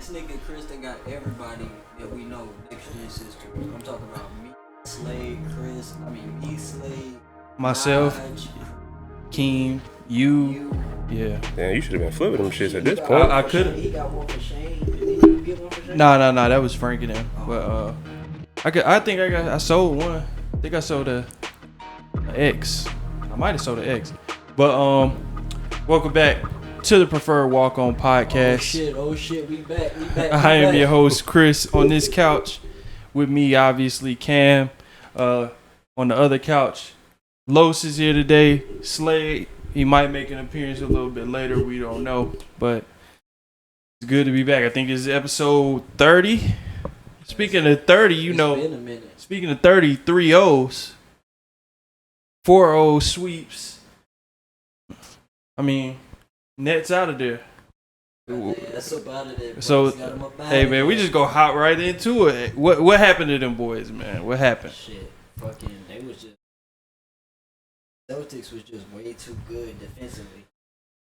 This nigga Chris that got everybody that we know next gen sisters. I'm talking about me, Slade, me, Slade, myself, Naj, Keem, you. Yeah. Damn, you should have been flipping them shits at this point. I could have. He got one for Shane. Did you get one for Shane? Nah, that was Frank and them. But I sold one. I think I sold a X. I might have sold an X. But welcome back to the Preferred Walk-On podcast. Oh shit, we back. I am your host, Chris, on this couch. With me, obviously, Cam. On the other couch, Los is here today. Slade, he might make an appearance a little bit later. We don't know. But it's good to be back. I think this is episode 30. Speaking of 30, It's been a minute. Speaking of 30, 3 O's, 4 O's sweeps. I mean, Nets out of there. That's about it. So, hey man, we just go hop right into it. What happened to them boys, man? What happened? Shit, they was just Celtics was just way too good defensively.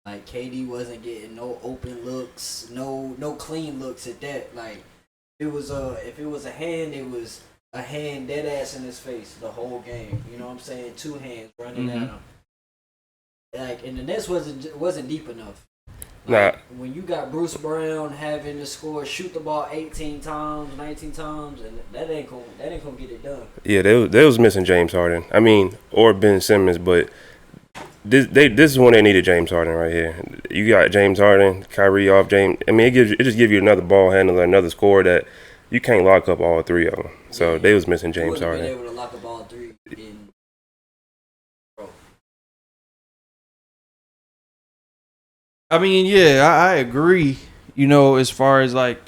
Like KD wasn't getting no open looks, no clean looks at that. Like if it was a hand, it was a hand dead ass in his face the whole game. You know what I'm saying? 2 hands running at him. Like, and the Nets wasn't deep enough. Like, when you got Bruce Brown having to shoot the ball 18 times, 19 times, and that ain't gonna get it done. Yeah, they was missing James Harden. I mean, or Ben Simmons, but this is when they needed James Harden right here. You got James Harden, Kyrie off James. I mean, it just gives you another ball handler, another scorer that you can't lock up all 3 of them. So they was missing James Harden. Been able to lock up all 3 in. I mean, yeah, I agree. You know, as far as like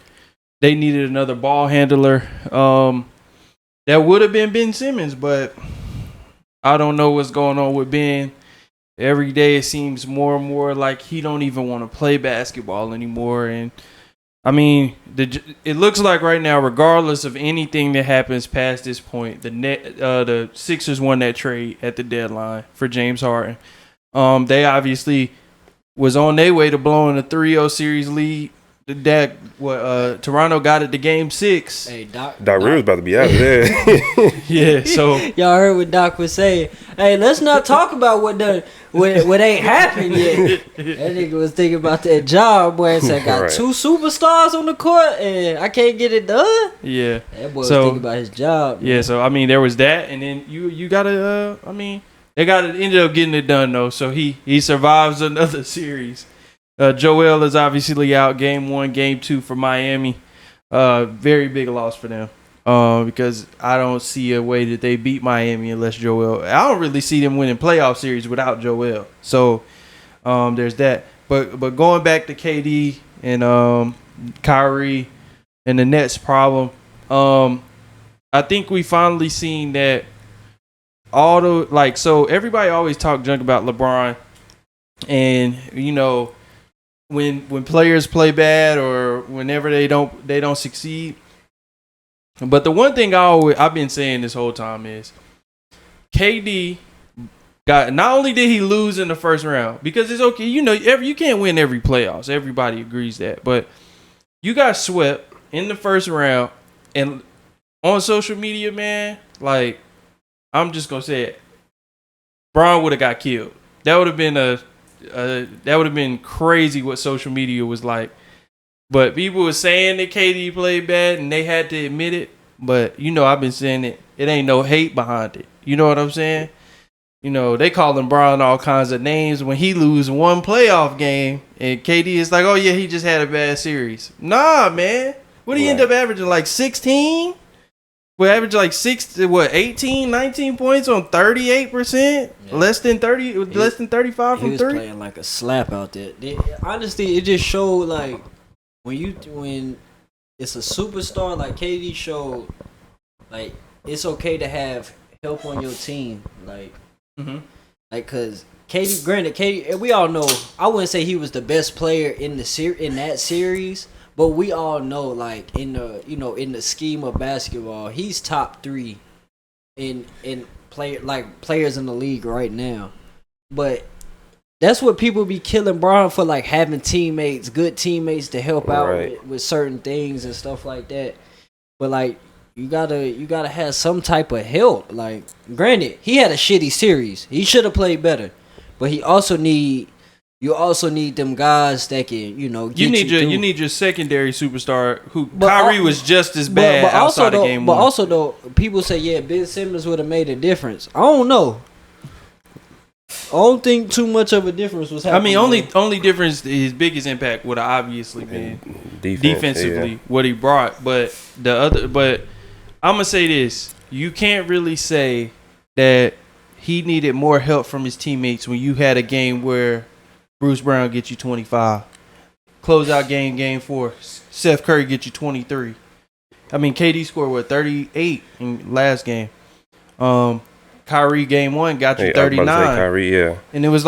they needed another ball handler, that would have been Ben Simmons, but I don't know what's going on with Ben. Every day it seems more and more like he don't even want to play basketball anymore. And I mean, it looks like right now, regardless of anything that happens past this point, the Sixers won that trade at the deadline for James Harden. They obviously was on their way to blowing a 3-0 series lead. Toronto got it to game 6. Hey, Doc Rivers about to be out of there. Yeah, so y'all heard what Doc was saying. Hey, let's not talk about what ain't happened yet. That nigga was thinking about that job where it's like, got Right. 2 superstars on the court and I can't get it done. yeah, That boy was thinking about his job. yeah. So I mean, there was that, and then you gotta. I mean, they ended up getting it done though. So he survives another series. Joel is obviously out. Game 1, game 2 for Miami. Very big loss for them. Because I don't see a way that they beat Miami unless Joel. I don't really see them winning playoff series without Joel. So there's that. But going back to KD and Kyrie and the Nets problem, I think we finally seen that so everybody always talk junk about LeBron, and you know when players play bad or whenever they don't succeed. But the one thing I've been saying this whole time is KD not only did he lose in the first round, because it's okay, you know, you can't win every playoffs. Everybody agrees that. But you got swept in the first round, and on social media, man, like, I'm just gonna say it, Braun would have got killed. That would have been crazy what social media was like. But people were saying that KD played bad and they had to admit it. But, you know, I've been saying it ain't no hate behind it. You know what I'm saying? You know, they calling Braun all kinds of names when he lose one playoff game. And KD is like, oh, yeah, he just had a bad series. Nah, man. What did he end up averaging? Like 16? We averaged like 18, 19 points on 38%? Yeah. Less than 35 from 3? He was playing like a slap out there. Honestly, it just showed like when it's a superstar like KD showed, like it's okay to have help on your team, like cause KD, we all know, I wouldn't say he was the best player in that series, but we all know, like in the scheme of basketball, he's top 3 in players in the league right now. But That's what people be killing Bron for, like having teammates, good teammates to help out with certain things and stuff like that. But like you gotta have some type of help. Like, granted, he had a shitty series. He should have played better. But you also need them guys that can, get you need your secondary superstar who Kyrie was just as bad outside of game one. But also though, people say Ben Simmons would have made a difference. I don't know. I don't think too much of a difference was happening. I mean, only difference, his biggest impact would have obviously been defensively what he brought. But I'm gonna say this: you can't really say that he needed more help from his teammates when you had a game where Bruce Brown get you 25, closeout game 4, Seth Curry get you 23. I mean, KD scored 38 in last game. Kyrie game 1 got you 39. Kyrie, yeah. And it was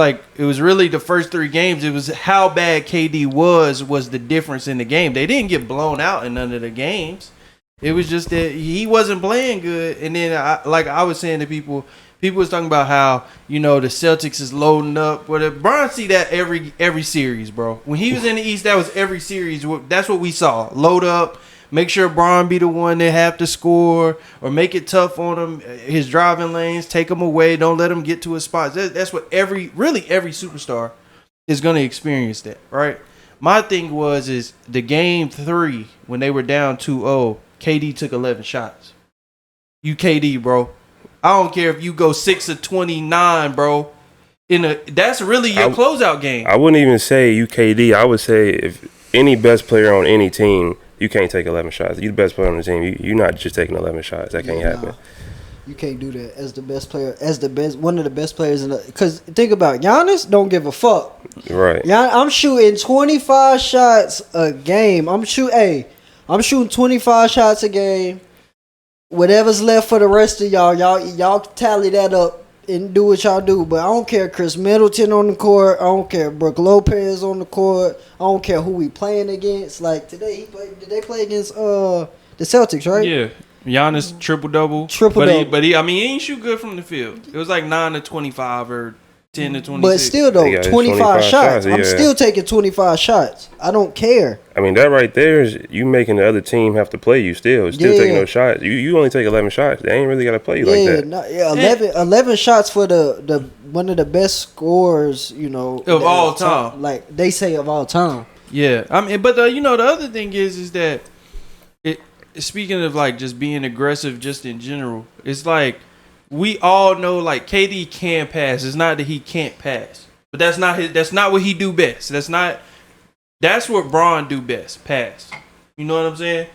really the first 3 games. It was how bad KD was the difference in the game. They didn't get blown out in none of the games. It was just that he wasn't playing good. And then, I was saying to people was talking about how, the Celtics is loading up. Well, Bron see that every series, bro. When he was in the East, that was every series. That's what we saw. Load up. Make sure Bron be the one that have to score or make it tough on him. His driving lanes, take him away. Don't let him get to his spots. That's what every superstar is going to experience that, right? My thing is the game 3 when they were down 2-0, KD took 11 shots. You KD, bro. I don't care if you go 6 of 29, bro. That's really your closeout game. I wouldn't even say you KD. I would say if any best player on any team, you can't take 11 shots. You the best player on the team. You're not just taking 11 shots. That can't happen. You can't do that as the best player, one of the best players in the. Because think about it, Giannis don't give a fuck. Right. I'm shooting 25 shots a game. I'm shooting 25 shots a game. Whatever's left for the rest of y'all tally that up and do what y'all do. But I don't care Chris Middleton on the court. I don't care Brook Lopez on the court. I don't care who we playing against. Like today, did they play against the Celtics, right? Yeah. Giannis triple-double. But he ain't shoot good from the field. It was like 9 to 25 or 10 to 26. But still, though, 25 shots. I'm still taking 25 shots. I don't care. I mean, that right there is you making the other team have to play you still. Taking those shots. You only take 11 shots. They ain't really got to play you like that. 11 shots for the one of the best scorers, of all time. Like they say of all time. Yeah. I mean, but the other thing is that speaking of like just being aggressive just in general, it's like we all know like KD can pass. It's not that he can't pass. But that's not what he do best. That's what Bron do best, pass. You know what I'm saying?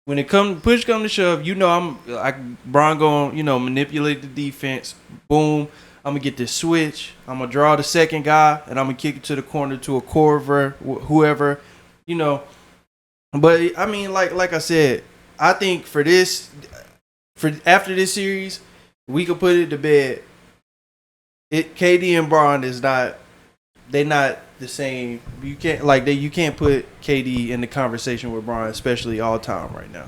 When it push come to shove, Bron going, manipulate the defense. Boom. I'm gonna get this switch. I'm gonna draw the second guy and I'm gonna kick it to the corner to a Corver, whoever, But I mean, like I said, I think for after this series, we could put it to bed. KD and Bron they're not the same. You can't put KD in the conversation with Bron, especially all time right now.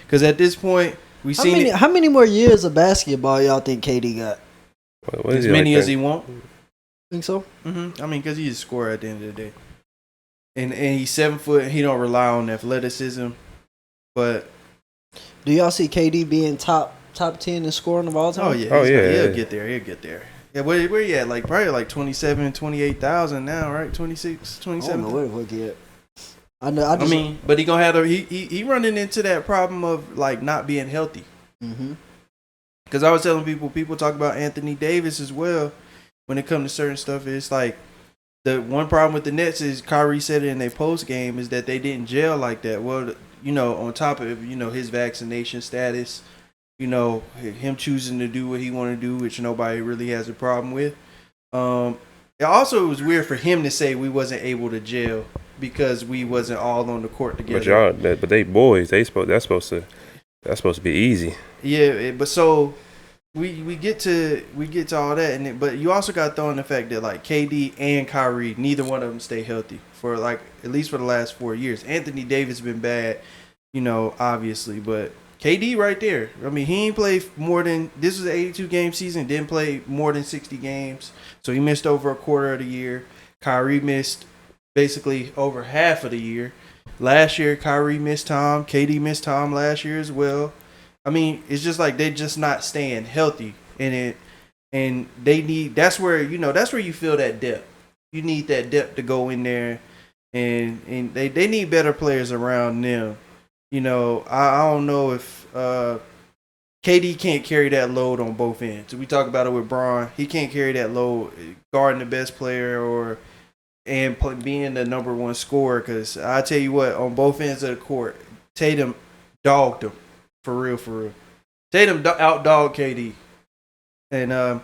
Because at this point, how many more years of basketball y'all think KD got? As many as he want. Think so? Mm-hmm. I mean, because he's a scorer at the end of the day, and he's 7 foot. He don't rely on athleticism, but do y'all see KD being top 10 in scoring of all time? Oh yeah, he'll get there. Yeah, where you at? Like probably like 27, 28,000 now, right? 26, 27. I don't know where he at. I mean, but he gonna have he running into that problem of like not being healthy. Mm-hmm. Because I was telling people talk about Anthony Davis as well. When it comes to certain stuff, it's like the one problem with the Nets is Kyrie said it in their post game is that they didn't gel like that. Well, on top of his vaccination status. Him choosing to do what he want to do, which nobody really has a problem with. It was weird for him to say we wasn't able to gel because we wasn't all on the court together. But they boys. That's supposed to be easy. Yeah, but so we get to all that, but you also got to throw in the fact that like KD and Kyrie, neither one of them stay healthy for like at least for the last 4 years. Anthony Davis been bad, obviously, but KD right there. I mean, he ain't played more than this is an 82 game season. Didn't play more than 60 games, so he missed over a quarter of the year. Kyrie missed basically over half of the year. Last year, Kyrie missed time. KD missed time last year as well. I mean, it's just like they're just not staying healthy, and they need. That's where you feel that depth. You need that depth to go in there, and they need better players around them. I don't know if KD can't carry that load on both ends. We talk about it with Bron. He can't carry that load guarding the best player and being the number one scorer. Because I tell you what, on both ends of the court, Tatum dogged him for real. Tatum outdogged KD, and I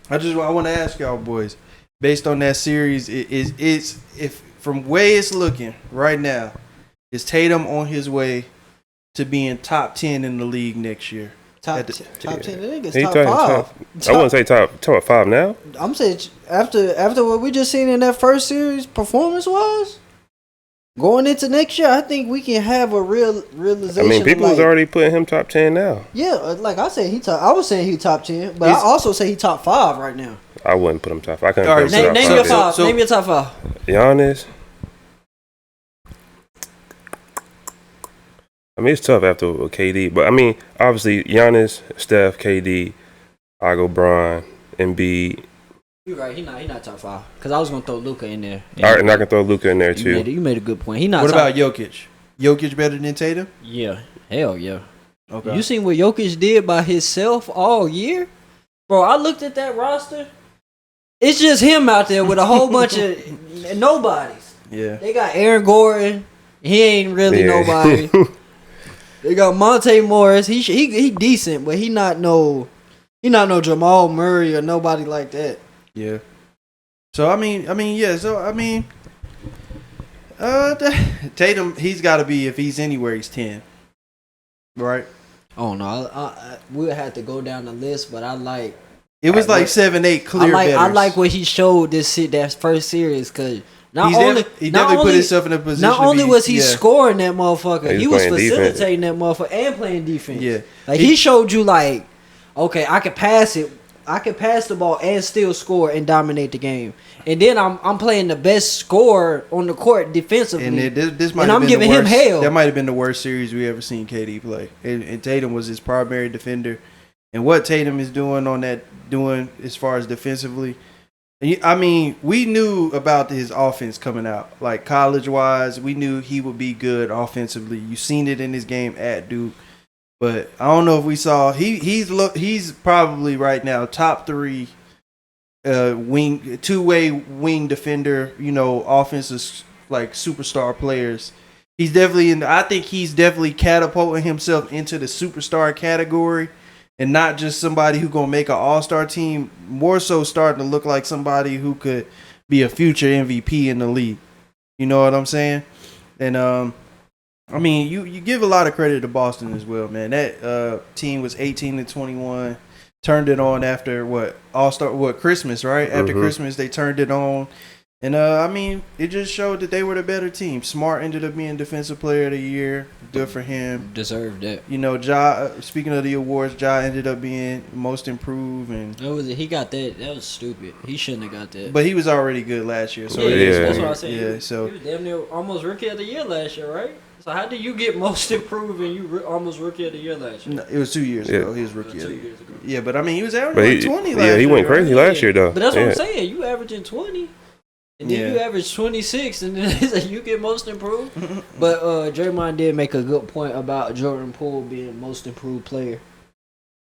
want to ask y'all boys, based on that series, if from way it's looking right now. Is Tatum on his way to being top 10 in the league next year? Top 10? I think it's He top 5. I wouldn't say top 5 now. I'm saying after what we just seen in that first series, performance-wise, going into next year, I think we can have a realization. I mean, people was already putting him top 10 now. Yeah, like I said, I was saying he top 10, but I also say he top 5 right now. I wouldn't put him top 5. I couldn't put him top 5. Name your 5. Name your top 5. Giannis. I mean, it's tough after KD, but I mean, obviously, Giannis, Steph, KD, I go Bron, Embiid. You're right. He not top 5 because I was gonna throw Luka in there. All right, and I can throw Luka in there too. You made a good point. He not. What about Jokic? Jokic better than Tatum? Yeah, hell yeah. Okay. You seen what Jokic did by himself all year, bro? I looked at that roster. It's just him out there with a whole bunch of nobodies. Yeah. They got Aaron Gordon. He ain't really nobody. They got Monte Morris. He decent, but he not no Jamal Murray or nobody like that. Yeah. So I mean, yeah. So I mean, Tatum, he's got to be, if he's anywhere, he's 10, right? Oh no, we'll have to go down the list, but I like. It was like 7-8 clear. I like what he showed that first series because. He definitely put himself in a position. Not only was he scoring that motherfucker, he was facilitating defense. that motherfucker and playing defense. Yeah, like he showed you, like, okay, I can pass it, I can pass the ball and still score and dominate the game. And then I'm playing the best scorer on the court defensively. And this might and have I'm been giving the worst, him hell. That might have been the worst series we ever seen KD play. And Tatum was his primary defender. And what Tatum is doing as far as defensively. I mean, we knew about his offense coming out. Like, college-wise, we knew he would be good offensively. You seen it in his game at Duke. But I don't know if we saw – he's probably right now top 3 two-way wing defender, offensive, like, superstar players. He's definitely I think he's definitely catapulting himself into the superstar category. And not just somebody who's going to make an all-star team, more so starting to look like somebody who could be a future MVP in the league. You know what I'm saying? And, I mean, you give a lot of credit to Boston as well, man. That team was 18-21, turned it on after, Christmas, right? After Christmas, they turned it on. And, I mean, it just showed that they were the better team. Smart ended up being Defensive Player of the Year. Good for him. Deserved that. Ja, speaking of the awards, Ja ended up being Most Improved. And he got that. That was stupid. He shouldn't have got that. But he was already good last year. So that's what I said. Yeah, so he was damn near almost Rookie of the Year last year, right? So how did you get Most Improved and you almost Rookie of the Year last year? No, it was 2 years ago. He was Rookie of the Year. Yeah, but I mean, he was averaging 20 last year. Yeah, he went crazy last year, though. But that's what I'm saying. You averaging 20. And then you average 26, and then you get Most Improved. But Draymond did make a good point about Jordan Poole being Most Improved player.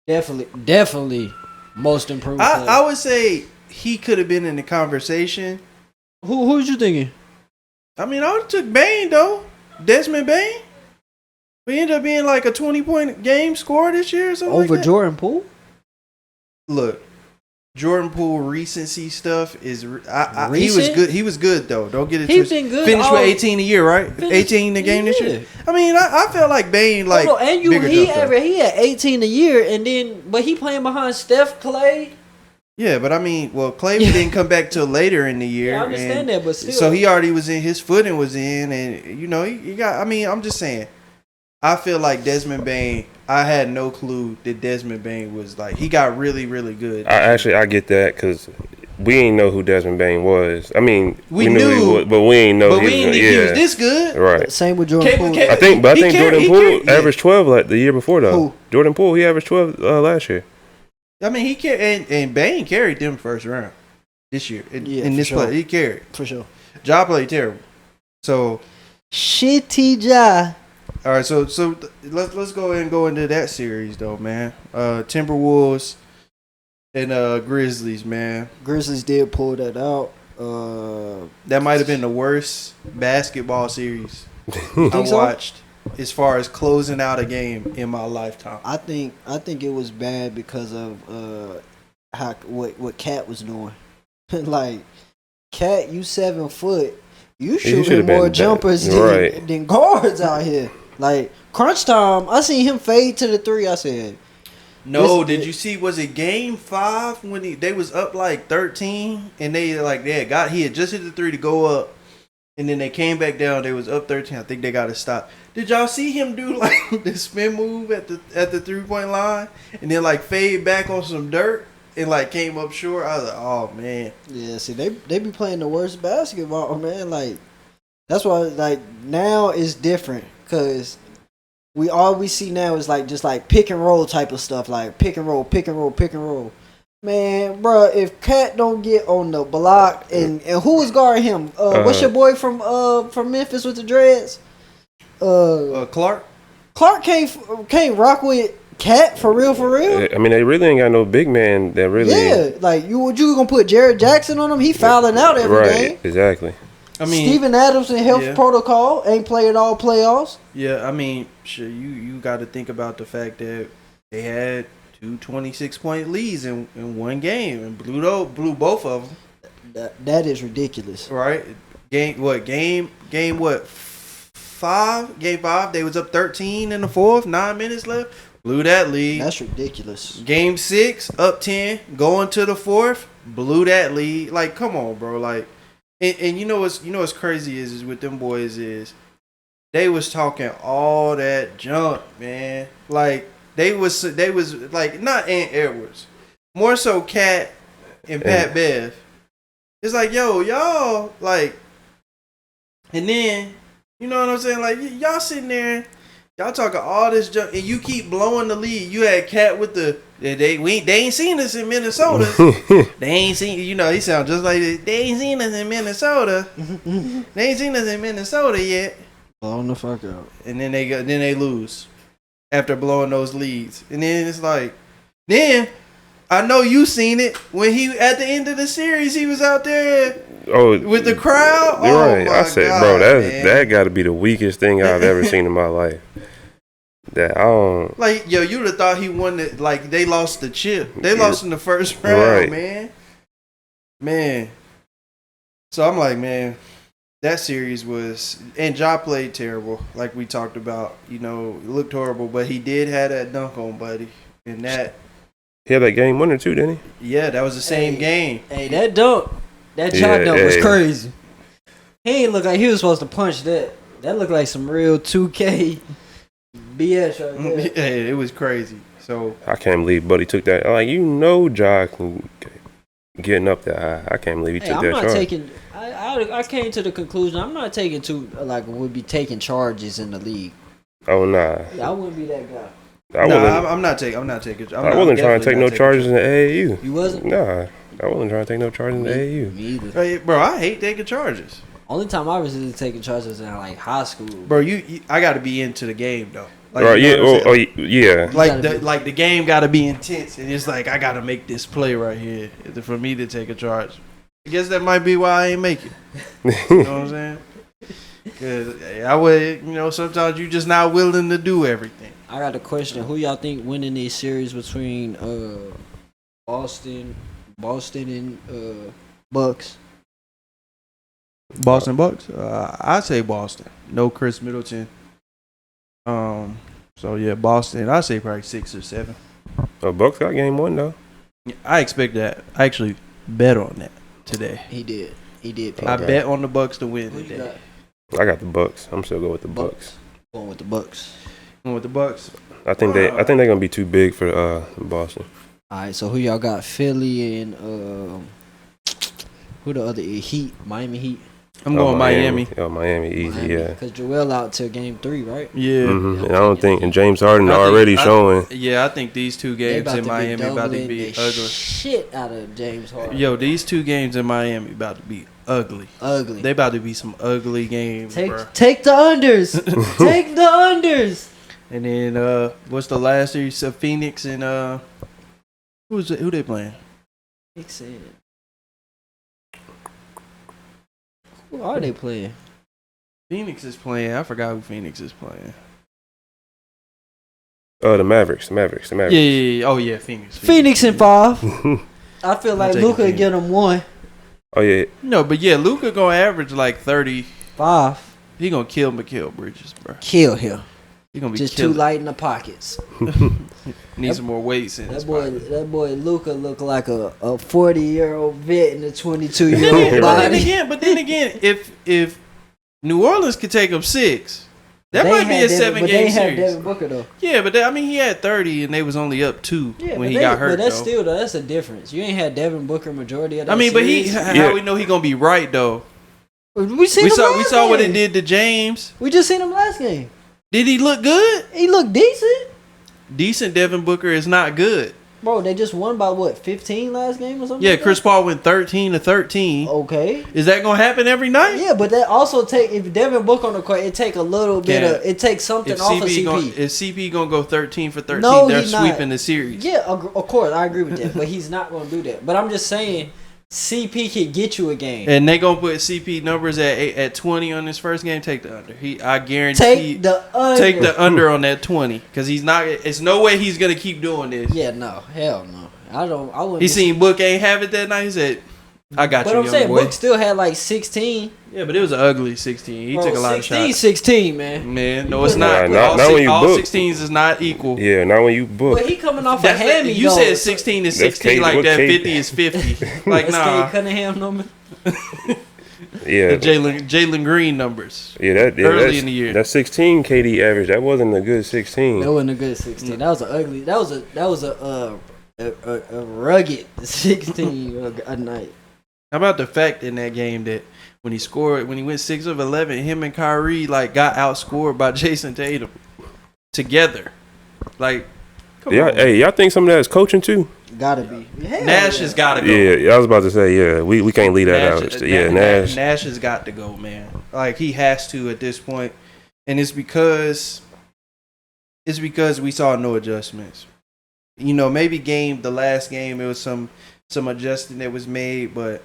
Definitely Most Improved player. I would say he could have been in the conversation. Who's you thinking? I mean, I would have took Bane, though. Desmond Bane. We ended up being like a 20-point game score this year or something over like that. Jordan Poole? Look. Jordan Poole recency stuff is he was good. He was good though. Don't get it twisted. He's been good. Finished with 18 a year, right? 18 the game this year. I mean, I felt like Bane he had 18 a year, but he playing behind Steph, Clay. Yeah, but I mean, Clay didn't come back till later in the year. Yeah, I understand that, but still. So he already was in. His footing was in, and he got. I mean, I'm just saying. I feel like Desmond Bain. I had no clue that Desmond Bain was like he got really really good. I get that because we ain't know who Desmond Bain was. I mean, We knew he knew, was, but we ain't know but he we was. didn't think he was this good. Right. Same with Jordan Poole. K- I think he Jordan Poole averaged 12 like the year before though. Who? Jordan Poole, he averaged 12 last year. I mean, he carried and Bain carried them first round this year in this sure. play. He carried. For sure. Ja played terrible. So Shitty Ja. all right, so let's go ahead and go into that series though, man. Timberwolves and Grizzlies, man. Grizzlies did pull that out. That might have been the worst basketball series I think so? watched as far as closing out a game in my lifetime. I think it was bad because of what Cat was doing. Like, Cat, you 7 foot. You shooting more jumpers than guards out here. Like, crunch time, I seen him fade to the 3. I said, No, did you see? Was it Game 5 when they was up like 13 and he had just hit the 3 to go up, and then they came back down. They was up 13. I think they got to stop. Did y'all see him do like the spin move at the 3-point line and then like fade back on some dirt and like came up short? I was like, oh man. yeah. See, they be playing the worst basketball, man. Like, that's why like now it's different because all we see now is like just like pick and roll type of stuff, like pick and roll, pick and roll, pick and roll. Man, bro, if Cat don't get on the block and who was guarding him? What's your boy from Memphis with the dreads? Clark. Clark can't rock with Cat for real. I mean, they really ain't got no big man that really. Yeah, like you gonna put Jared Jackson on him? He fouling out every game. Right, exactly. I mean, Steven Adams in health protocol ain't playing all playoffs. Yeah, I mean, sure, you got to think about the fact that they had 2 26-point leads in one game and blew both of them. That is ridiculous. Right? Game 5? Game 5, they was up 13 in the 4th, 9 minutes left. Blew that lead. That's ridiculous. Game 6, up 10, going to the 4th, blew that lead. Like, come on, bro. Like, and you know what's crazy is with them boys is they was talking all that junk, man. Like they was like not Ant Edwards, more so Cat and Pat Bev. It's like, yo, y'all like, and then you know what I'm saying? Like y'all sitting there, y'all talking all this junk, and you keep blowing the lead. You had Cat with the they ain't seen us in Minnesota. They ain't seen, he sound just like this. They ain't seen us in Minnesota. They ain't seen us in Minnesota yet. Blowing the fuck out. And then they lose after blowing those leads. And then it's like, then I know you seen it when he at the end of the series he was out there with the crowd. You're oh right. My I said, God, bro, man. that got to be the weakest thing I've ever seen in my life. That I don't like. Yo, you'd have thought he won it. Like they lost the chip. They lost in the first round, right. man. So I'm like, man, that series was, and Ja played terrible, like we talked about. It looked horrible, but he did have that dunk on Buddy, and that. He had that game winner too, didn't he? Yeah, that was the same game. Hey, that dunk, that Ja dunk was crazy. He ain't look like he was supposed to punch that. That looked like some real 2K. BS right there. Yeah, it was crazy. So I can't believe Buddy took that. Like Ja can getting up that high. I can't believe he took that charge. I came to the conclusion I'm not taking would be taking charges in the league. Oh nah. Yeah, I wouldn't be that guy. I'm not taking. I wasn't trying to take no charges in the AAU. You wasn't? Nah, I wasn't trying to take no charges in the AAU. Me either. Hey, bro, I hate taking charges. Only time I was really taking charges in like high school. Bro, I got to be into the game though. Like, right? Yeah. Like the game got to be intense, and it's like I got to make this play right here for me to take a charge. I guess that might be why I ain't make it. You know what I'm saying? Because I would, sometimes you just not willing to do everything. I got a question. Who y'all think winning this series between Boston and Bucks? Boston Bucks? I say Boston. No Chris Middleton. So yeah, Boston. I say probably 6 or 7. Bucks got game 1 though. I expect that. I actually bet on that today. He did. I bet on the Bucks to win today. I got the Bucks. I'm still going with the Bucks. Going with the Bucks. With the Bucks. I think they're gonna be too big for Boston. All right, so who y'all got? Philly and who the other Heat? Miami Heat. I'm going Miami. Oh, Miami, easy, yeah. Because Joel out till game 3, right? Yeah. Mm-hmm. And I don't think, and James Harden already showing. Yeah, I think these two games in Miami about to be ugly. Shit out of James Harden. Yo, these 2 games in Miami about to be ugly. Ugly. They about to be some ugly games, bro. Take the unders. Take the unders. And then what's the last series? So Phoenix and who they playing? Who are they playing? Phoenix is playing. I forgot who Phoenix is playing. The Mavericks. Yeah. Oh yeah, Phoenix in 5. I feel like Luka would get them 1. Oh yeah. No, but yeah, Luka gonna average like 35. He gonna kill Mikal Bridges, bro. Kill him. He gonna be just killing. too light in the pockets. Need some more weights in his pocket. That boy Luka look like a 40-year-old vet in a 22-year-old body. But then again, if New Orleans could take him 6, that might be a 7-game series. They had Devin Booker though. Yeah, but he had 30 and they was only up 2 when he got hurt. But that's a difference. You ain't had Devin Booker majority of that. But how we know he gonna be right though? We saw what it did to James. We just seen him last game. Did he look good? He looked decent. Decent Devin Booker is not good. Bro, they just won by what, 15 last game or something? Yeah, like Chris that? Paul went 13-13. Okay. Is that gonna happen every night? Yeah, but that also if Devin Booker on the court, it take a little bit of it takes something off of CP. If CP gonna go 13 for 13, no, they're he's sweeping not. the series. Yeah, of course, I agree with that. But he's not gonna do that. But I'm just saying, CP can get you a game. And they gonna put CP numbers at 20 on his first game. Take the under. I guarantee. Take the under on that 20 because he's not. It's no way he's gonna keep doing this. Yeah, no, hell no. I wouldn't. He seen Book ain't have it that night. He said, "I got you." But I'm saying boy. Book still had like 16. Yeah, but it was an ugly 16. He took a lot of shots. 16, man. Man, no, it's not. Not when you all book. 16s is not equal. Yeah, not when you book. But he coming off a hammy. You said 16 is 16 like that. 50 is 50. Like nah. Cade Cunningham number. Yeah, Jalen Green numbers. Yeah, early in the year. That 16 KD average. That wasn't a good 16. That wasn't a good 16. That was an ugly. That was a rugged 16 a night. How about the fact in that game that when he went 6 of 11, him and Kyrie like got outscored by Jason Tatum together. Like, come on. Hey, y'all think some of that is coaching too? Gotta be. Nash has got to go. Yeah, I was about to say, yeah, we can't leave that out. Nash. Nash has got to go, man. Like, he has to at this point. And it's because we saw no adjustments. You know, maybe the last game, it was some adjusting that was made, but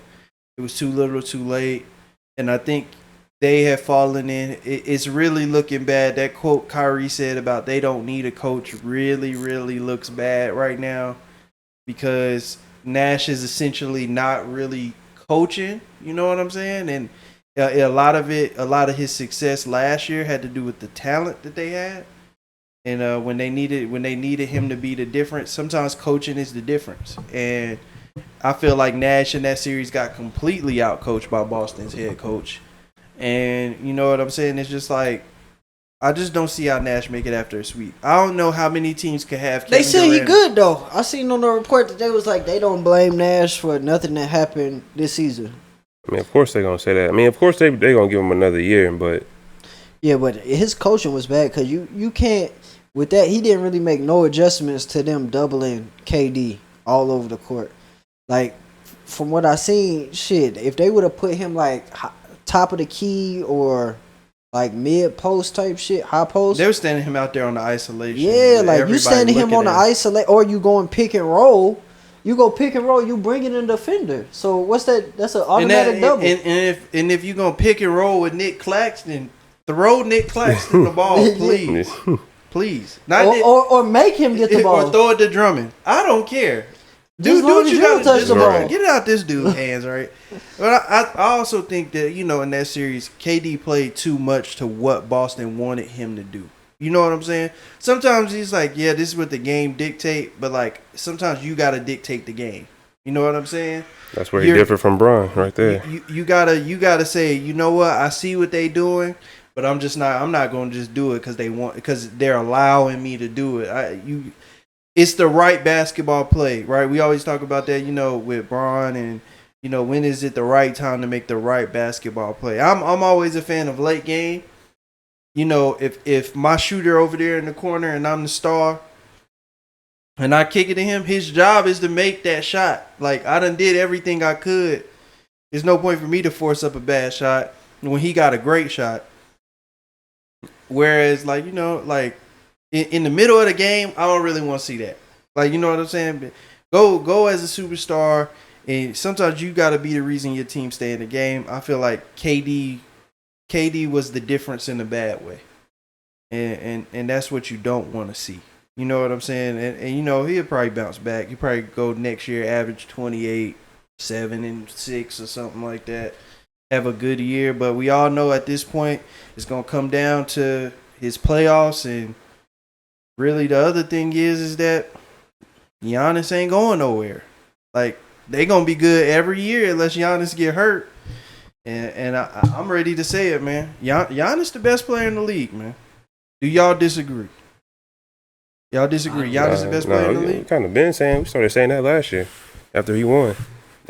it was too little too late. And I think they have fallen in. It's really looking bad. That quote Kyrie said about they don't need a coach really, really looks bad right now because Nash is essentially not really coaching. You know what I'm saying? And a lot of his success last year had to do with the talent that they had. And when they needed him to be the difference, sometimes coaching is the difference. And I feel like Nash in that series got completely outcoached by Boston's head coach. And you know what I'm saying? It's just like, I just don't see how Nash make it after a sweep. I don't know how many teams could have Kevin They say Durant. he good, though. I seen on the report that they was like, they don't blame Nash for nothing that happened this season. I mean, of course they're going to say that. I mean, of course they're going to give him another year, but... Yeah, but his coaching was bad because you can't... With that, he didn't really make no adjustments to them doubling KD all over the court. Like, from what I seen, shit, if they would have put him, like, top of the key or, like, mid-post type shit, high post. They were standing him out there on the isolation. Yeah, like, you standing him on the isolate, or you going pick and roll. You go pick and roll, you bring in a defender. So, what's that? That's an automatic double. And if you're going to pick and roll with Nick Claxton, throw Nick Claxton the ball, please. Please. Or make him get the ball. Or throw it to Drummond. I don't care. Dude, what you got to touch the ball. Get it out this dude's hands, right? But I also think that, you know, in that series, KD played too much to what Boston wanted him to do. You know what I'm saying? Sometimes he's like, yeah, this is what the game dictate, but like sometimes you got to dictate the game. You know what I'm saying? That's where he different from Bron right there. You gotta say, you know what? I see what they doing. but I'm not going to just do it because they're allowing me to do it. It's the right basketball play, right? We always talk about that, with Bron and when is it the right time to make the right basketball play. I'm always a fan of late game. If my shooter over there in the corner and I'm the star and I kick it to him, his job is to make that shot. Like, I done did everything I could. There's no point for me to force up a bad shot when he got a great shot. Whereas, like, in the middle of the game, I don't really want to see that. Like, you know what I'm saying? Go as a superstar, and sometimes you got to be the reason your team stay in the game. I feel like KD was the difference in a bad way. And that's what you don't want to see. You know what I'm saying? And he'll probably bounce back. He'll probably go next year, average 28, 7 and 6 or something like that. Have a good year. But we all know at this point it's going to come down to his playoffs. And really the other thing is that Giannis ain't going nowhere. Like, they going to be good every year unless Giannis get hurt. And I'm ready to say it, man. Giannis the best player in the league, man. Do y'all disagree? Y'all disagree? Giannis the best player in the league? We started saying that last year after he won.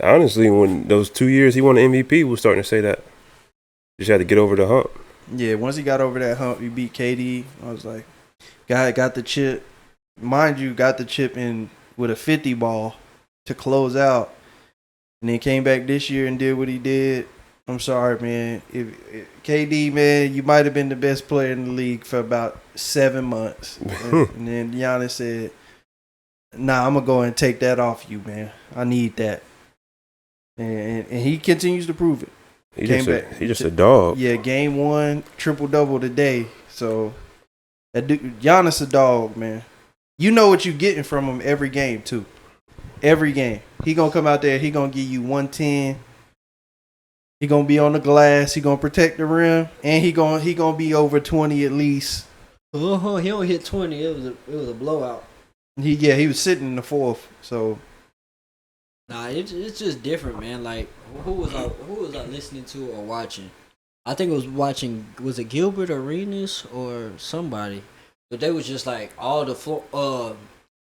Honestly, when those 2 years he won the MVP, we were starting to say that. Just had to get over the hump. Yeah, once he got over that hump, he beat KD. I was like, guy got the chip. Mind you, got the chip in with a 50 ball to close out. And then came back this year and did what he did. I'm sorry, man. If KD, man, you might have been the best player in the league for about 7 months. And then Giannis said, nah, I'm going to go and take that off you, man. I need that. And he continues to prove it. He's just a dog. Yeah, game 1, triple-double today. So, that dude, Giannis a dog, man. You know what you're getting from him every game, too. Every game. He going to come out there. He going to give you 110. He going to be on the glass. He going to protect the rim. And he going to be over 20 at least. He only hit 20. It was a blowout. He was sitting in the fourth. So, nah, it's just different, man. Like, who was I listening to or watching? I think it was watching. Was it Gilbert Arenas or somebody? But they was just like all the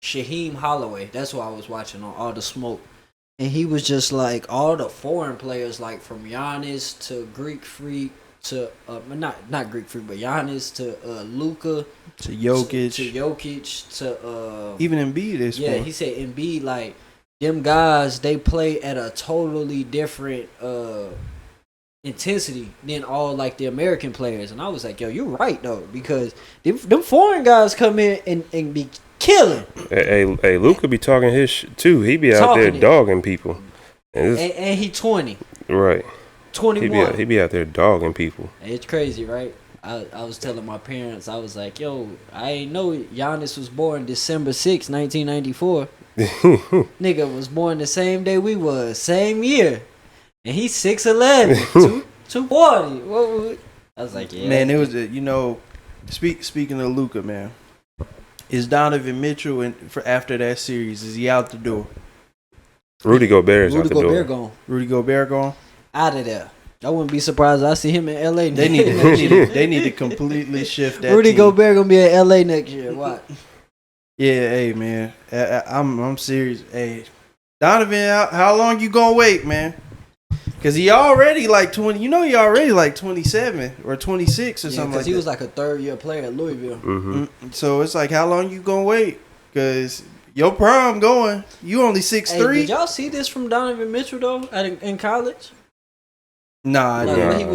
Shaheem Holloway. That's who I was watching on All the Smoke, and he was just like all the foreign players, like from Giannis to Greek Freak to not Greek Freak, but Giannis to Luka to Jokic to even Embiid is. Yeah, he said Embiid, like, them guys, they play at a totally different intensity than all, like, the American players. And I was like, yo, you're right, though, because them foreign guys come in and be killing. Hey, Luka be talking his too. He be out there dogging people. And he 20. Right. 21. He be out there dogging people. It's crazy, right? I was telling my parents, I was like, yo, I ain't know Giannis was born December 6, 1994. Nigga was born the same day we was, same year. And he's 6'11", 240. I was like, yeah. Man, it was, speaking of Luka, man, is Donovan Mitchell, after that series, is he out the door? Rudy Gobert is out the door. Gone. Rudy Gobert gone? Out of there. I wouldn't be surprised if I see him in L.A. They need to completely shift that Rudy team. Gobert going to be in L.A. next year. What? Yeah, hey, man. I'm serious. Hey, Donovan, how long you going to wait, man? Because he already like 20. You know he already like 27 or 26 or something like that. Because he was like a third-year player at Louisville. Mm-hmm. So it's like, how long you going to wait? Because your prime going. You only 6'3". Hey, did y'all see this from Donovan Mitchell, though, in college? Nah,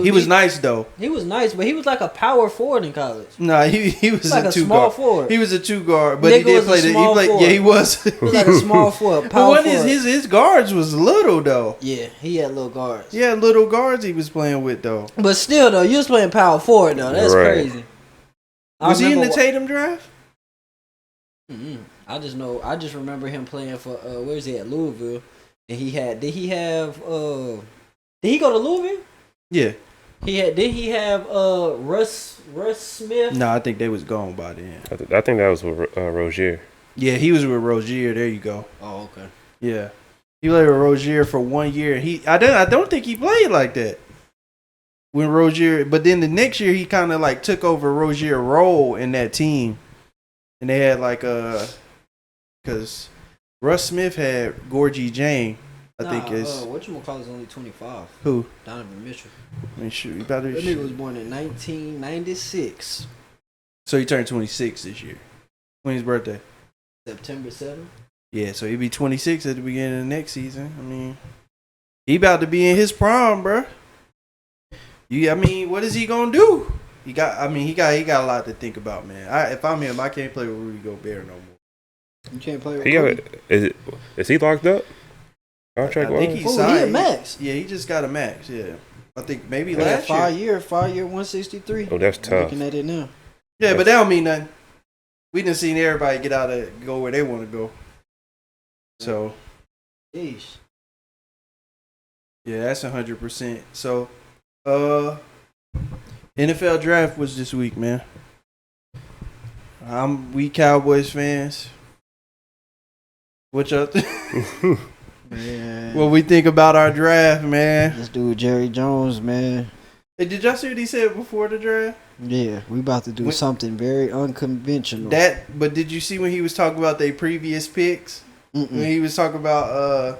he was nice though. He was nice, but he was like a power forward in college. Nah, he was like a two small guard. Forward. He was a 2 guard, but he did play. He played. Yeah, he was. He was like a small forward. But what is his guards was little though. Yeah, he had little guards. Yeah, little guards he was playing with though. But still though, you was playing power forward though. That's crazy. Was he in the Tatum draft? Mm-hmm. I just remember him playing for where's he at, Louisville, and did he go to Louisville? Yeah. Did he have Russ Smith? No, I think they was gone by then. I think that was with Rozier. Yeah, he was with Rozier. There you go. Oh, okay. Yeah, he played with Rozier for 1 year. I don't think he played like that. when Rozier, but then the next year he kind of like took over Rozier's role in that team, and they had like because Russ Smith had Gorgie Jane, I think is whatchamacallit's only 25. who? Donovan Mitchell. I mean, shoot, you about to That nigga was born in 1996, so he turned 26 this year. When's his birthday? September 7th. Yeah, so he'd be 26 at the beginning of the next season. I mean, he about to be in his prime, bro. I mean, what is he gonna do? He got a lot to think about, man. If I'm him, I can't play with Rudy Gobert no more. You can't play with Is he locked up? Contract I think wise? he's he signed. a max. Yeah, he just got a max. Yeah, I think maybe Yeah, last year. 5 year, 163. Oh, that's I'm tough. looking at it now. Yeah, but that don't mean nothing. We done seen everybody go where they want to go. So Yeesh. yeah, that's 100%. So, NFL draft was this week, man. We Cowboys fans. What y'all Man. what we think about our draft, man? This dude Jerry Jones, man. Hey, did y'all see what he said before the draft? Yeah, we about to do something very unconventional. But did you see when he was talking about their previous picks? Mm-mm. When he was talking about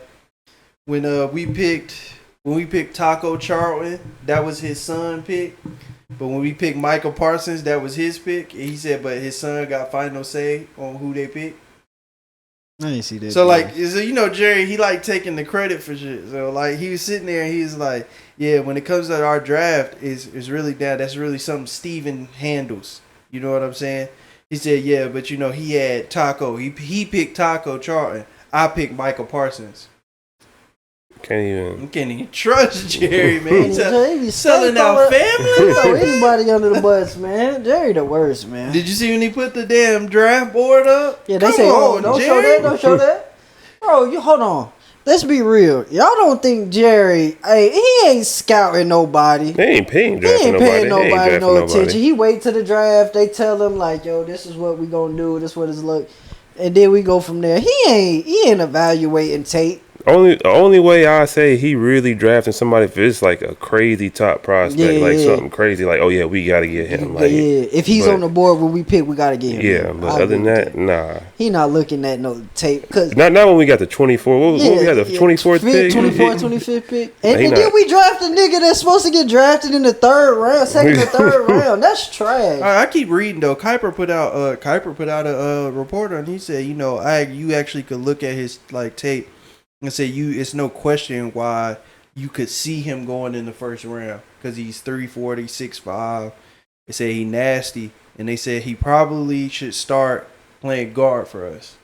when we picked Taco Charlton, that was his son pick. But when we picked Michael Parsons, that was his pick. And he said, but his son got final say on who they picked. I didn't see that. So like, Jerry, he like taking the credit for shit. So like, he was sitting there and he's like, yeah, when it comes to our draft, is really that's really something Steven handles. You know what I'm saying? He said, yeah, but he had Taco. He picked Taco Charlton. I picked Michael Parsons. Can't even trust Jerry, man. He's Jerry selling out family. Throw anybody under the bus, man. Jerry the worst, man. Did you see when he put the damn draft board up? Yeah, they Come say, on, don't Jerry. show that, don't show that. Bro, you hold on. Let's be real. Y'all don't think Jerry, he ain't scouting nobody. They ain't paying He ain't paying nobody no nobody. attention. He wait to the draft. They tell him like, yo, this is what we gonna do. This what it's look. And then we go from there. He ain't evaluating tape. Only way I say he really drafting somebody if it's like a crazy top prospect, something crazy, like oh yeah, we gotta get him. Like, if he's on the board when we pick, we gotta get him. Yeah, but other than that, nah. He not looking at no tape. Cause not when we got the 24. What we got the 24th pick, 25th pick, and then we draft a nigga that's supposed to get drafted in the second or third round. That's trash. I keep reading though. Kuiper put out a report and he said, you actually could look at his like tape. And say it's no question why you could see him going in the first round because he's 340, 6'5". They say he nasty, and they said he probably should start playing guard for us,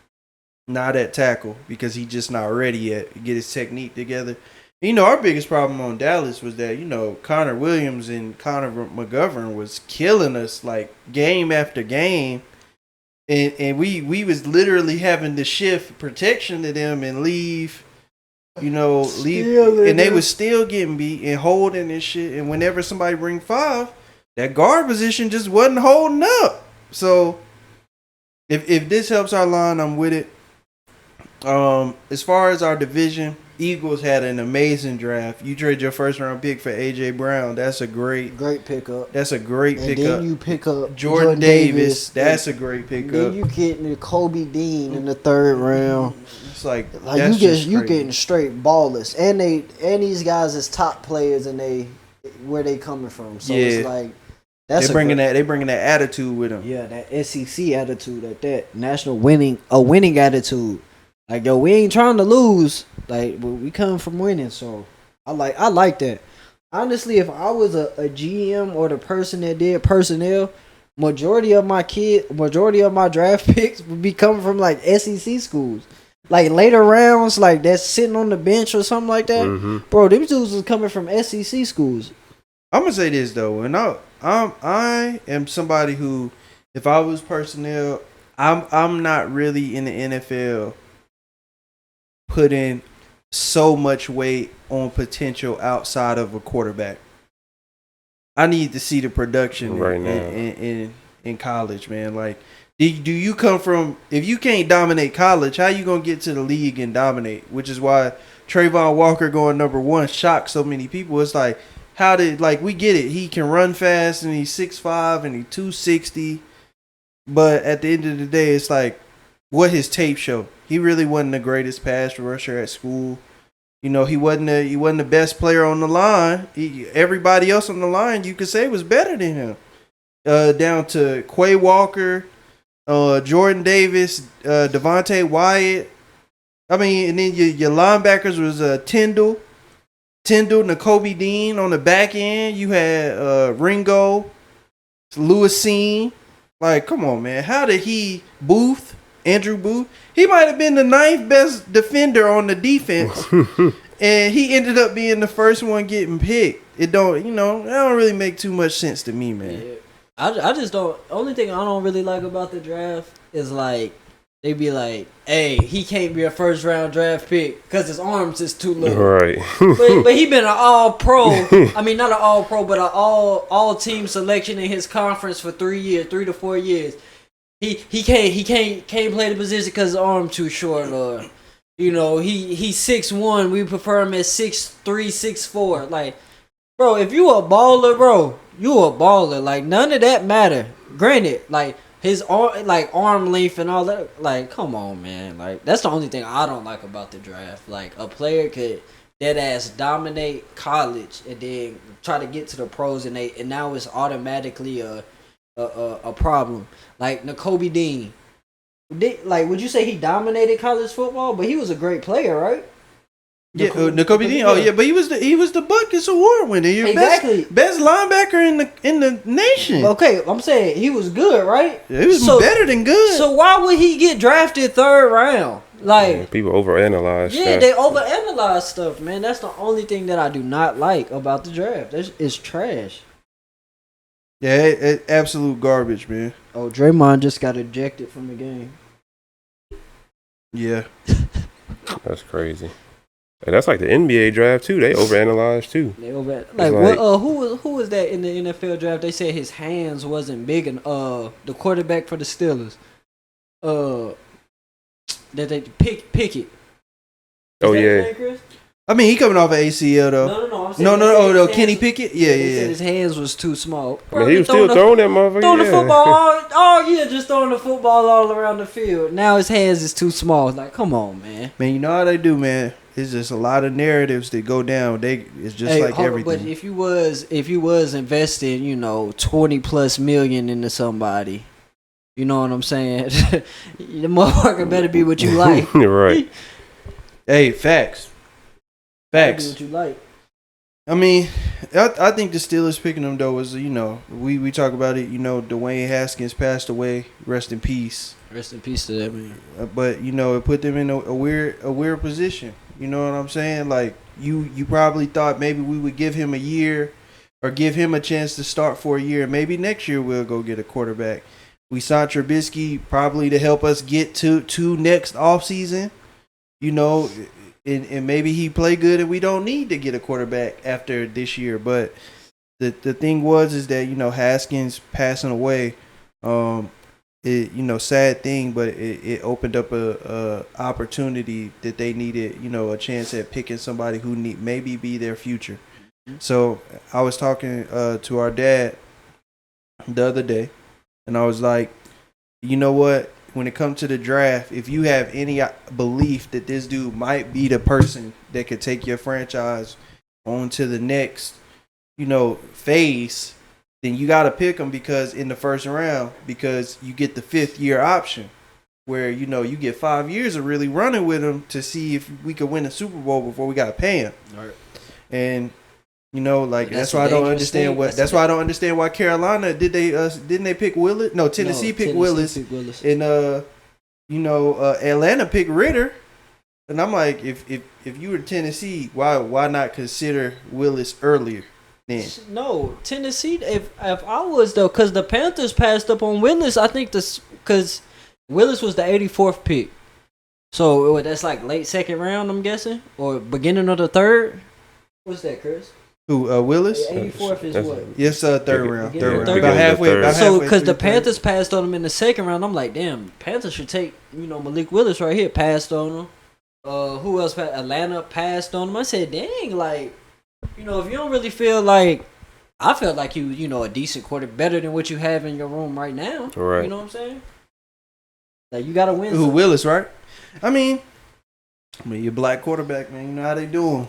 not at tackle because he's just not ready yet to get his technique together. Our biggest problem on Dallas was that Connor Williams and Connor McGovern was killing us like game after game. And we was literally having to shift protection to them and leave, and they was still getting beat and holding and shit. And whenever somebody bring 5, that guard position just wasn't holding up. So if this helps our line, I'm with it. As far as our division, Eagles had an amazing draft. You trade your first round pick for AJ Brown. That's a great pickup. That's a great and pickup. Then you pick up Jordan Davis. That's a great pickup. Then you getting Kobe Dean in the third round. It's like you getting straight ballers, and these guys is top players, and where they coming from. So it's like they bringing that attitude with them. Yeah, that SEC attitude, that national winning attitude. Like, yo, we ain't trying to lose. Like, we come from winning, so I like that. Honestly, if I was a GM or the person that did personnel, majority of my draft picks would be coming from like SEC schools. Like later rounds, like that's sitting on the bench or something like that. Mm-hmm. Bro, them dudes was coming from SEC schools. I'm gonna say this though, and I am somebody who, if I was personnel, I'm not really in the NFL putting so much weight on potential outside of a quarterback. I need to see the production right now in college, man. Like, do you come from, if you can't dominate college, how you gonna get to the league and dominate? Which is why Trayvon Walker going number 1 shocked so many people. It's like, how did like we get it? He can run fast and he's 6'5" and he's 260. But at the end of the day, it's like what his tape show. He really wasn't the greatest pass rusher at school. You know, he wasn't the best player on the line. Everybody else on the line, you could say, was better than him. Down to Quay Walker, Jordan Davis, Devontae Wyatt. I mean, and then your linebackers was Tyndall, Nakobe Dean on the back end. You had Ringo, Lewisine. Like, come on, man. How did Andrew Booth? He might have been the 9th best defender on the defense, and he ended up being the first one getting picked. That don't really make too much sense to me, man. Yeah. I just don't. Only thing I don't really like about the draft is like they be like, "Hey, he can't be a first round draft pick because his arms is too little." Right. but he been an all pro. I mean, not an all pro, but an all team selection in his conference for 3 to 4 years. He can't play the position because his arm too short, or he's 6'1". We prefer him at 6'3", 6'4". Like, bro, if you a baller, bro, you a baller. Like, none of that matter. Granted, like his arm length and all that. Like, come on, man. Like, that's the only thing I don't like about the draft. Like, a player could dead ass dominate college and then try to get to the pros, and now it's automatically a problem. Like Nakobe Dean, would you say he dominated college football? But he was a great player, right? Yeah, Nakobe Dean. Oh yeah, but he was the Butkus Award winner. Exactly, best linebacker in the nation. Okay, I'm saying he was good, right? Yeah, he was better than good. So why would he get drafted 3rd round? Like, people overanalyze. Yeah, they overanalyze stuff, man. That's the only thing that I do not like about the draft. It's trash. Yeah, it absolute garbage, man. Oh, Draymond just got ejected from the game. Yeah. That's crazy. And that's like the NBA draft too. They overanalyze too. Who was that in the NFL draft? They said his hands wasn't big, and the quarterback for the Steelers, that they Pickett. Oh yeah. I mean, he coming off an ACL though. No. Kenny Pickett. Yeah. His hands was too small. Bro, he was still throwing that motherfucker. Throwing the football all year, just throwing the football all around the field. Now his hands is too small. Like, come on, man. Man, you know how they do, man. It's just a lot of narratives that go down. It's just like everything. But if you was investing, $20+ million into somebody, you know what I'm saying? The motherfucker better be what you like. Right. Hey, facts. What you like. I mean, I think the Steelers picking him though was we talk about it. Dwayne Haskins passed away. Rest in peace. Rest in peace to that man. But it put them in a weird position. You know what I'm saying? Like you probably thought maybe we would give him a year or give him a chance to start for a year. Maybe next year we'll go get a quarterback. We signed Trubisky probably to help us get to next offseason. And maybe he play good, and we don't need to get a quarterback after this year. But the thing is that Haskins passing away, sad thing, but it opened up a opportunity that they needed, a chance at picking somebody who maybe be their future. So I was talking to our dad the other day, and I was like, you know what? When it comes to the draft, if you have any belief that this dude might be the person that could take your franchise on to the next, phase, then you got to pick him because in the first round, because you get the 5th year option where, you get 5 years of really running with him to see if we could win a Super Bowl before we got to pay him. Right. And, that's why I don't understand why I don't understand why Carolina didn't they pick Willis? No, Tennessee picked Willis. And Atlanta picked Ritter. And I'm like, if you were Tennessee, why not consider Willis earlier then? No, Tennessee. If I was though, because the Panthers passed up on Willis, I think because Willis was the 84th pick. So that's like late 2nd round, I'm guessing, or beginning of the 3rd. What's that, Chris? Who, Willis? 84th is what? Yes, 3rd round. About halfway. So, because the Panthers passed on him in the 2nd round, I'm like, damn, Panthers should take, Malik Willis right here, passed on him. Who else passed? Atlanta passed on him. I said, dang, like, you know, if you don't really feel like, I feel like you know, a decent quarterback, better than what you have in your room right now. Right. You know what I'm saying? Like, you got to win. Who, Willis, right? I mean, your black quarterback, man, you know how they do him.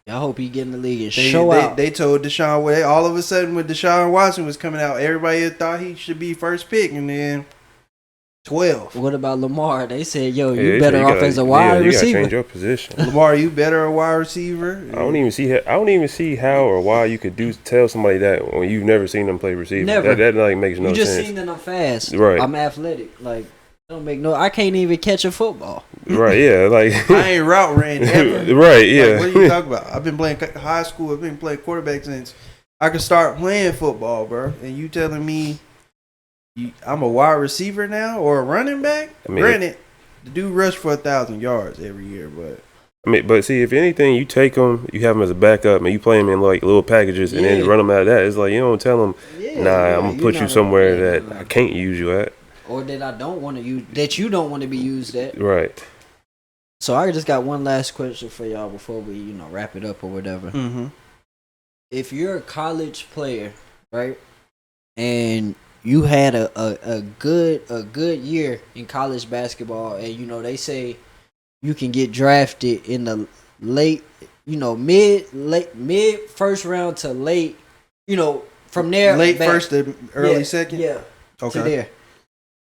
I hope he get in the league and show out. They told Deshaun, all of a sudden when Deshaun Watson was coming out, everybody thought he should be first pick, and then 12. What about Lamar? They said, yo, Yeah, you they better said off as a wide you gotta receiver. change your position. Lamar, you better a wide receiver? I don't even see how or why you could tell somebody that when you've never seen them play receiver. Never. That like makes no You just sense. seen that I'm fast. Right. I'm athletic. Like, don't make no. I can't even catch a football. Right, yeah, like I ain't route ran ever. right, yeah. Like, what are you talking about? I've been playing high school. I've been playing quarterback since I could start playing football, bro. And you telling me I'm a wide receiver now or a running back? I mean, Granted, the dude rushed for 1,000 yards every year, but see, if anything, you take them, you have them as a backup, and you play them in like little packages, and then run them out of that. It's like you don't tell them, I'm gonna put you somewhere that I can't use you at, or that I don't want to use, that you don't want to be used at. right? So I just got one last question for y'all before we, wrap it up or whatever. Mm-hmm. If you're a college player, right, and you had a good year in college basketball, and they say you can get drafted in the late, mid first round to late, from there Late back, first to early second? Yeah. Okay. To there.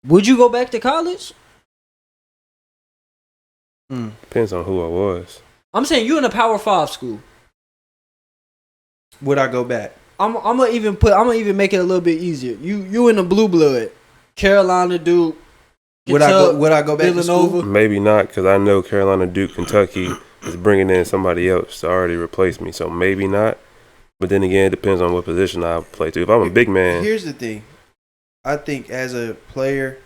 Would you go back to college? Depends on who I was. I'm saying you in a Power 5 school. Would I go back? I'm gonna even make it a little bit easier. You in the blue blood, Carolina, Duke. Would I go back to school? Maybe not, because I know Carolina, Duke, Kentucky is bringing in somebody else to already replace me. So maybe not. But then again, it depends on what position I play to. If I'm a big man, here's the thing. I think as a player,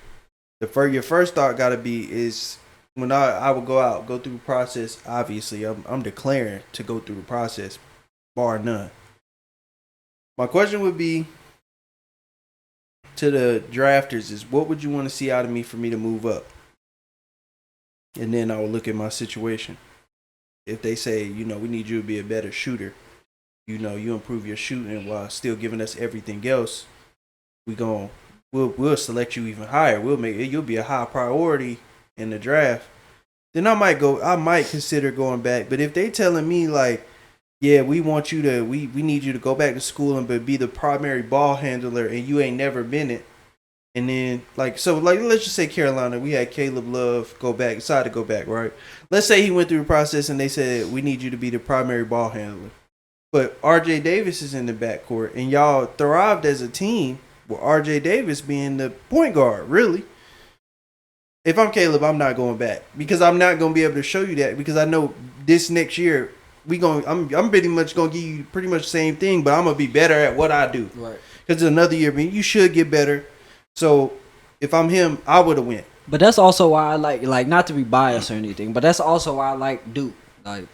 your first thought got to be is when I would go through the process. Obviously, I'm declaring to go through the process, bar none. My question would be to the drafters is, what would you want to see out of me for me to move up? And then I will look at my situation. If they say, we need you to be a better shooter, you improve your shooting while still giving us everything else, we'll select you even higher. You'll be a high priority in the draft. Then I might consider going back. But if they telling me like, yeah, we want you to, we need you to go back to school and be the primary ball handler, and you ain't never been it. And then let's just say Carolina, we had Caleb Love decide to go back, right? Let's say he went through the process and they said, we need you to be the primary ball handler. But R.J. Davis is in the backcourt, and y'all thrived as a team with R.J. Davis being the point guard, really. If I'm Caleb, I'm not going back because I'm not going to be able to show you that, because I know this next year I'm pretty much going to give you pretty much the same thing, but I'm going to be better at what I do. Right. Because another year, you should get better. So if I'm him, I would have went. But that's also why I like not to be biased or anything, but that's also why I like Duke. Like,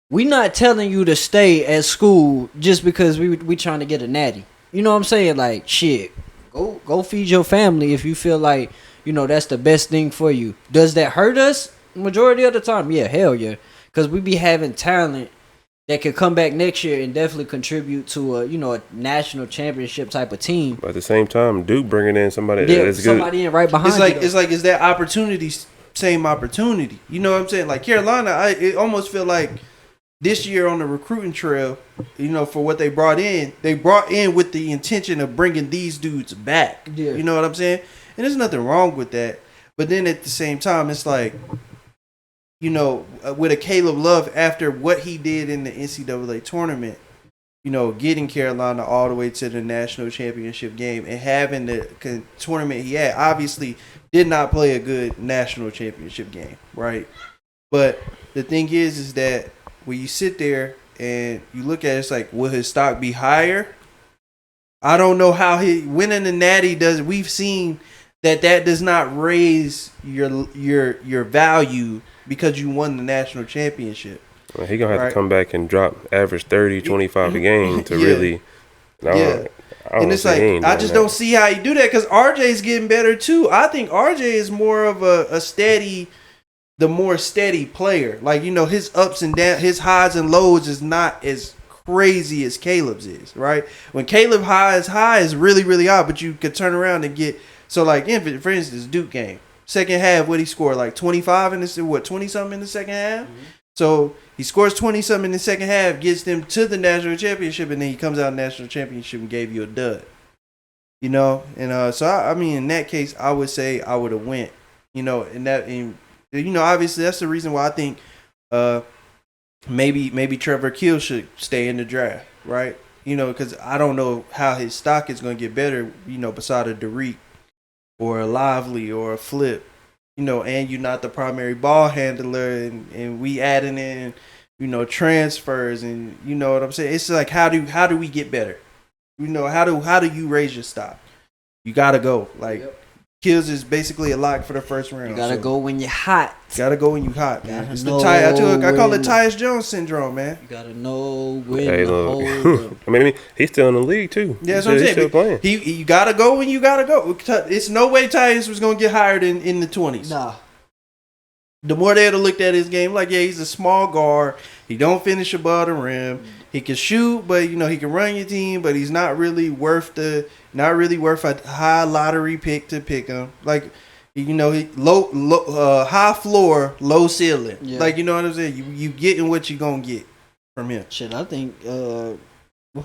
we not telling you to stay at school just because we trying to get a natty. You know what I'm saying? Like, shit, go feed your family if you feel like, that's the best thing for you. Does that hurt us? Majority of the time, yeah, hell yeah. Because we be having talent that could come back next year and definitely contribute to a national championship type of team. But at the same time, Duke bringing in somebody that's good. Somebody in right behind Is that opportunity same opportunity? You know what I'm saying? Like Carolina, it almost feel like this year on the recruiting trail, for what they brought in with the intention of bringing these dudes back. Yeah. You know what I'm saying? And there's nothing wrong with that. But then at the same time, it's like, with a Caleb Love after what he did in the NCAA tournament, getting Carolina all the way to the national championship game and having the tournament he had, obviously did not play a good national championship game, right? But the thing is that when you sit there and you look at it, it's like, will his stock be higher? I don't know how he winning the natty does. We've seen that does not raise your value because you won the national championship. Well, he going to have to come back and drop average 30, 25 a game to really. And it's like, I just don't see how you do that because RJ's getting better too. I think RJ is more of the more steady player. Like, his ups and downs, his highs and lows is not as crazy as Caleb's is, right? When Caleb high is really, really high, but you could turn around and get, so like, for instance, Duke game. Second half, what he scored, like 25 in the, 20-something in the second half? Mm-hmm. So he scores 20-something in the second half, gets them to the national championship, and then he comes out of the national championship and gave you a dud. You know? And so, I mean, in that case, I would say I would have went, you know, and obviously that's the reason why I think maybe Trevor Kill should stay in the draft, right? You know, because I don't know how his stock is going to get better, you know, beside a Derek or a Lively or a Flip, you know, and you're not the primary ball handler, and we adding in, you know, transfers, and you know what I'm saying. It's like how do we get better? You know, how do you raise your stock? You gotta go. Like, yep. Kills is basically a lock for the first round. You gotta go when you're hot. Gotta go when you hot, man. It's I call it Tyus Jones syndrome, man. You gotta know when to hold them. I mean, he's still in the league too. Yeah, that's what I'm saying. Still playing. You gotta go when you gotta go. It's no way Tyus was gonna get hired in the 20s. Nah. The more they'd have looked at his game, like, yeah, he's a small guard. He don't finish above the rim. He can shoot, but you know he can run your team. But he's not really worth a high lottery pick to pick him. Like, you know, he high floor, low ceiling. Yeah. Like, you know what I'm saying. You getting what you gonna get from him. Shit, I think who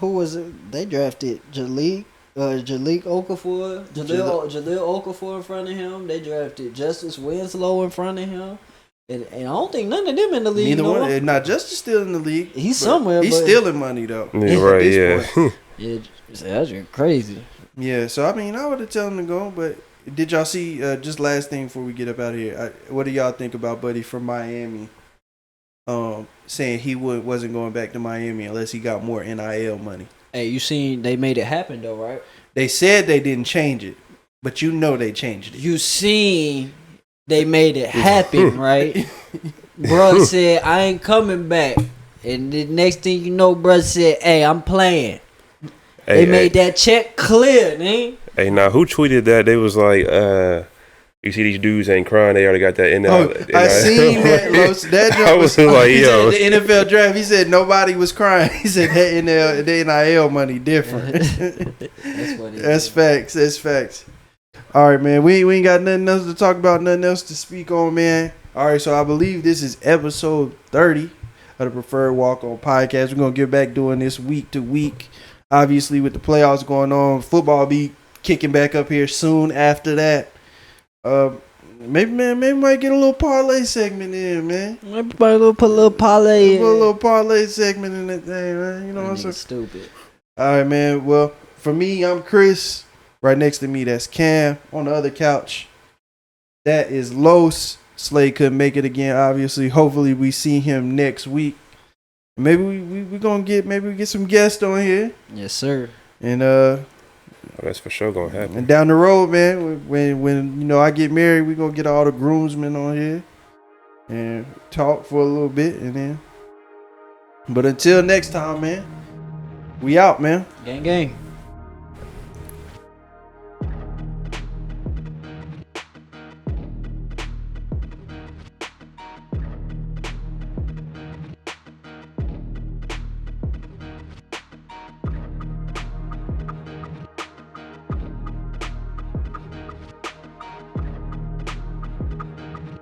was it? They drafted Jaleel Okafor, Jaleel Okafor in front of him. They drafted Justice Winslow in front of him. And I don't think none of them in the league. Neither one. Not Justice still in the league. He's somewhere. He's stealing money though. Yeah, right. Yeah. Yeah. That's crazy. Yeah. So I mean, I would have told him to go. But did y'all see? Just last thing before we get up out of here. What do y'all think about Buddy from Miami? Saying he wasn't going back to Miami unless he got more NIL money. Hey, you seen they made it happen though, right? They said they didn't change it, but you know they changed it. You seen they made it happen, right? Bro said, I ain't coming back. And the next thing you know, bro said, hey, I'm playing. They made that check clear, man. Hey, now who tweeted that? They was like, you see these dudes ain't crying. They already got that in there. I seen that. That I was like, yo. The NFL draft, he said nobody was crying. He said that the NIL money different. That's what it That's facts. That's facts. All right, man. We ain't got nothing else to talk about, nothing else to speak on, man. All right, so I believe this is episode 30 of the Preferred Walk-On podcast. We're going to get back doing this week to week. Obviously, with the playoffs going on, football be kicking back up here soon after that. Maybe might get a little parlay segment in, man. Maybe put a little parlay in. Put a little parlay segment in that thing, man. You know what I'm saying? Stupid. All right, man. Well, for me, I'm Chris. Right next to me, that's Cam. On the other couch, that is Los. Slade couldn't make it again, obviously. Hopefully, we see him next week. Maybe we gonna get some guests on here. Yes, sir. And that's for sure gonna happen. And down the road, man, when you know I get married, we gonna get all the groomsmen on here and talk for a little bit, and then. But until next time, man, we out, man. Gang gang.